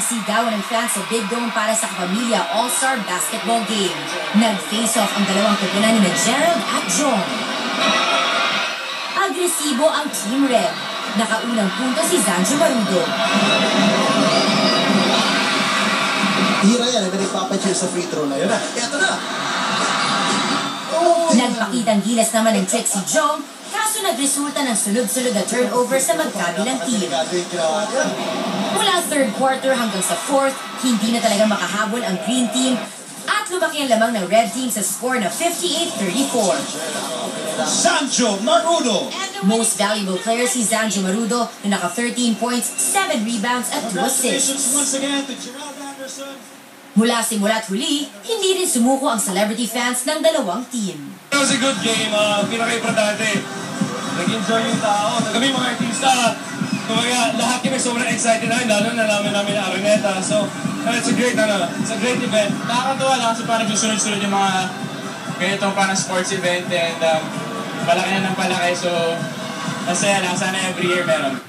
sigawan ng fans sa Big Dome para sa Kapamilya All-Star Basketball Game. Nag-face-off ang dalawang koponan ni Gerald at John. Agresibo ang Team Red. Nakaunang punto si Zanjo Marudo. Hira yan, nagpapachir sa free throw na yun. Eto na! Nagpakitang gilas naman ng trick si Jong, kaso nagresulta ng sunod-sunod na turnover sa magkabilang team. Mula third quarter hanggang sa fourth, hindi na talaga makahabol ang green team at lumaki ang lamang ng red team sa score na 58-34. Zanjo Marudo. Most valuable player si Zanjo Marudo na naka 13 points, 7 rebounds at 2 assists. Once again to Gerald Anderson. Mula simula't huli, hindi rin sumuko ang celebrity fans ng dalawang team. It was a good game. Pinaka-importante, nag-enjoy yung tao. Kami mga artista, kumbaga lahat kami sobrang excited lalo na namin ang Araneta. So, it's a great event. Nakakatuwa lang kasi parang susunod-sunod yung mga ganitong parang sports event and palaki na ng palaki. So, masaya lang. Sana every year meron.